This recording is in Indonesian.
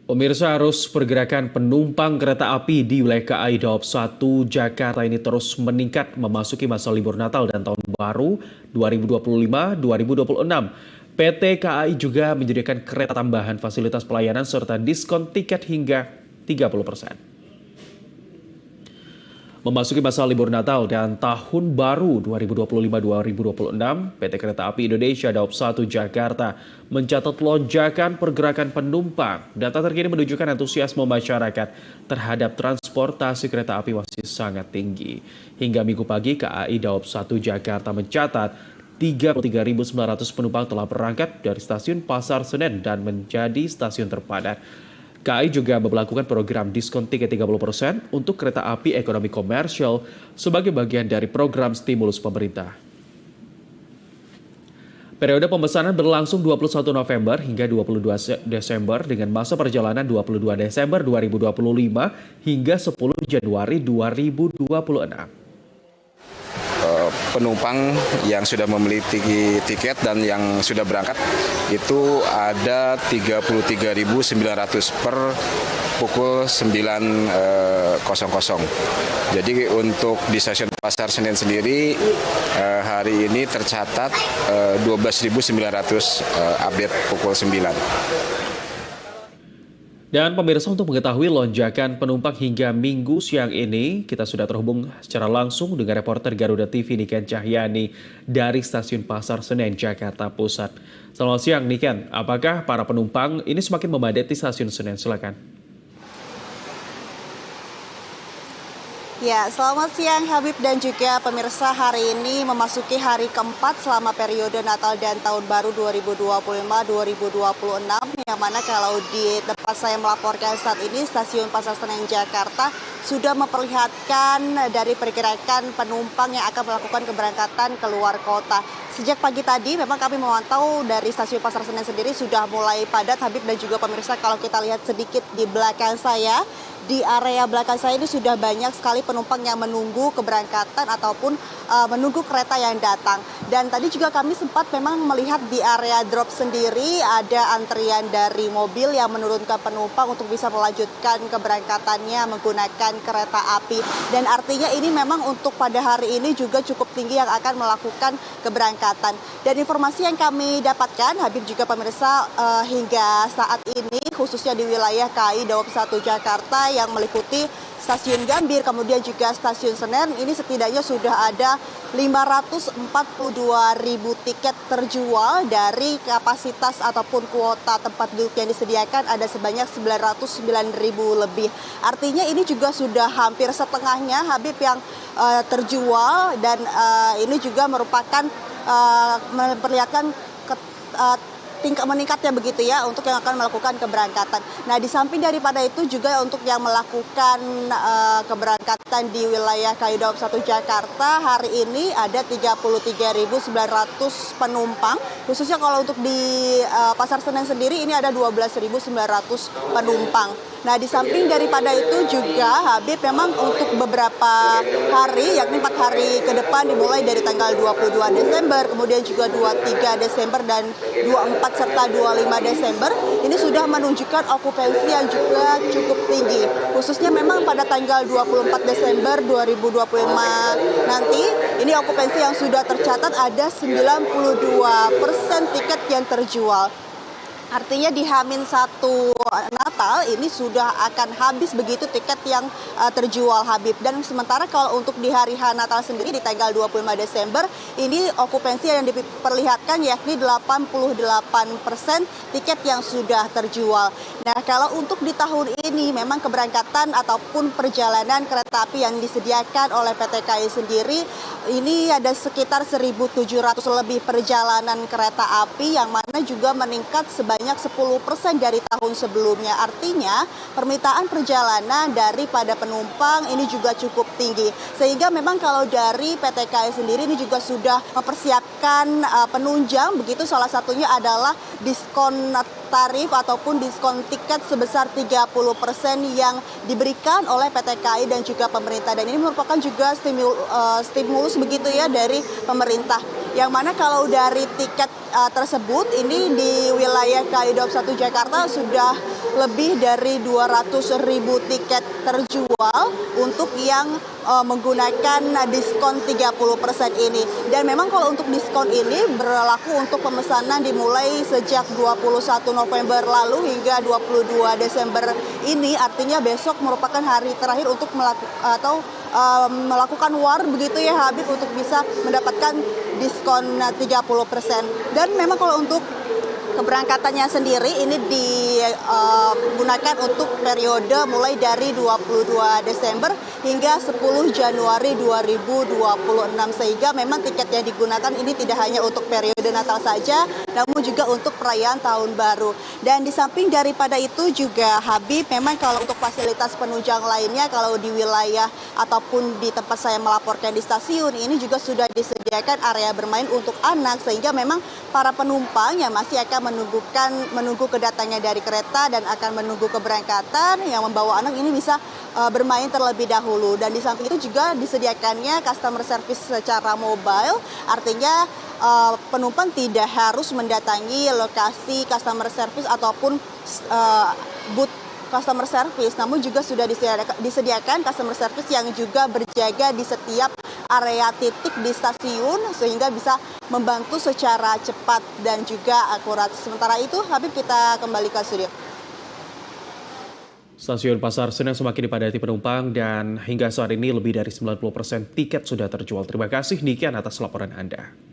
Pemirsa, arus pergerakan penumpang kereta api di wilayah KAI Daob 1 Jakarta ini terus meningkat memasuki masa libur Natal dan Tahun Baru 2025-2026. PT KAI juga menyediakan kereta tambahan fasilitas pelayanan serta diskon tiket hingga 30%. Memasuki masa libur Natal dan Tahun Baru 2025-2026, PT Kereta Api Indonesia Daob 1 Jakarta mencatat lonjakan pergerakan penumpang. Data terkini menunjukkan antusiasme masyarakat terhadap transportasi kereta api masih sangat tinggi. Hingga Minggu pagi, KAI Daob 1 Jakarta mencatat 33.900 penumpang telah berangkat dari stasiun Pasar Senen dan menjadi stasiun terpadat. KAI juga memperlakukan program diskon tiket 30% untuk kereta api ekonomi komersial sebagai bagian dari program stimulus pemerintah. Periode pemesanan berlangsung 21 November hingga 22 Desember dengan masa perjalanan 22 Desember 2025 hingga 10 Januari 2026. Penumpang yang sudah memiliki tiket dan yang sudah berangkat itu ada 33.900 per pukul 9.00. Jadi untuk di stasiun Pasar Senen sendiri hari ini tercatat 12.900 update pukul 9. Dan pemirsa, untuk mengetahui lonjakan penumpang hingga Minggu siang ini, kita sudah terhubung secara langsung dengan reporter Garuda TV Niken Cahyani dari Stasiun Pasar Senen, Jakarta Pusat. Selamat siang Niken, apakah para penumpang ini semakin memadati Stasiun Senen? Silakan. Ya, selamat siang Habib dan juga pemirsa. Hari ini memasuki hari keempat selama periode Natal dan Tahun Baru 2025-2026, yang mana kalau di tempat saya melaporkan saat ini, Stasiun Pasar Senen Jakarta sudah memperlihatkan dari pergerakan penumpang yang akan melakukan keberangkatan keluar kota. Sejak pagi tadi memang kami memantau dari Stasiun Pasar Senen sendiri sudah mulai padat, Habib dan juga pemirsa. Kalau kita lihat sedikit di belakang saya, di area belakang saya ini sudah banyak sekali penumpang yang menunggu keberangkatan ataupun menunggu kereta yang datang. Dan tadi juga kami sempat memang melihat di area drop sendiri ada antrian dari mobil yang menurunkan penumpang untuk bisa melanjutkan keberangkatannya menggunakan kereta api. Dan artinya ini memang untuk pada hari ini juga cukup tinggi yang akan melakukan keberangkatan. Dan informasi yang kami dapatkan, Habib juga pemirsa, hingga saat ini khususnya di wilayah KAI Daob 1 Jakarta yang meliputi Stasiun Gambir, kemudian juga Stasiun Senen, ini setidaknya sudah ada 542.000 tiket terjual dari kapasitas ataupun kuota tempat duduk yang disediakan ada sebanyak 909.000 lebih. Artinya ini juga sudah hampir setengahnya Habib yang terjual, dan ini juga merupakan memperlihatkan tingkat meningkatnya begitu ya untuk yang akan melakukan keberangkatan. Nah, di samping daripada itu juga untuk yang melakukan keberangkatan di wilayah KAI Daob 1 Jakarta hari ini ada 33.900 penumpang. Khususnya kalau untuk di Pasar Senen sendiri ini ada 12.900 penumpang. Nah, di samping daripada itu juga Habib memang untuk beberapa hari, yakni 4 hari ke depan dimulai dari tanggal 22 Desember, kemudian juga 23 Desember dan 24 serta 25 Desember, ini sudah menunjukkan okupansi yang juga cukup tinggi. Khususnya memang pada tanggal 24 Desember 2025 nanti, ini okupansi yang sudah tercatat ada 92% tiket yang terjual. Artinya di H-1 Natal ini sudah akan habis begitu tiket yang terjual, Habib. Dan sementara kalau untuk di hari H Natal sendiri di tanggal 25 Desember ini okupansi yang diperlihatkan yakni 88% tiket yang sudah terjual. Nah, kalau untuk di tahun ini memang keberangkatan ataupun perjalanan kereta api yang disediakan oleh PT KAI sendiri ini ada sekitar 1.700 lebih perjalanan kereta api yang mana juga meningkat sebanyak 10% dari tahun sebelumnya. Artinya permintaan perjalanan daripada penumpang ini juga cukup tinggi. Sehingga memang kalau dari PT KAI sendiri ini juga sudah mempersiapkan penunjang, begitu salah satunya adalah diskon tarif ataupun diskon tiket sebesar 30% yang diberikan oleh PT KAI dan juga pemerintah. Dan ini merupakan juga stimulus begitu ya dari pemerintah. Yang mana kalau dari tiket tersebut ini di wilayah KAI Daob 1 Jakarta sudah lebih dari 200.000 tiket terjual untuk yang menggunakan diskon 30% ini. Dan memang kalau untuk diskon ini berlaku untuk pemesanan dimulai sejak 21 November lalu hingga 22 Desember ini. Artinya besok merupakan hari terakhir untuk melakukan war begitu ya Habib, untuk bisa mendapatkan diskon 30%. Dan memang kalau untuk keberangkatannya sendiri ini digunakan untuk periode mulai dari 22 Desember hingga 10 Januari 2026, sehingga memang tiket yang digunakan ini tidak hanya untuk periode Natal saja, namun juga untuk perayaan Tahun Baru. Dan di samping daripada itu juga Habib, memang kalau untuk fasilitas penunjang lainnya, kalau di wilayah ataupun di tempat saya melaporkan di stasiun ini juga sudah disediakan area bermain untuk anak, sehingga memang para penumpang yang masih akan menunggu kedatangannya dari kereta dan akan menunggu keberangkatan yang membawa anak ini bisa bermain terlebih dahulu. Dan di samping itu juga disediakannya customer service secara mobile, artinya penumpang tidak harus mendatangi lokasi customer service ataupun booth customer service, namun juga sudah disediakan customer service yang juga berjaga di setiap area titik di stasiun sehingga bisa membantu secara cepat dan juga akurat. Sementara itu, Habib, kita kembali ke studio. Stasiun Pasar Senen semakin dipadati penumpang dan hingga saat ini lebih dari 90% tiket sudah terjual. Terima kasih Niken atas laporan Anda.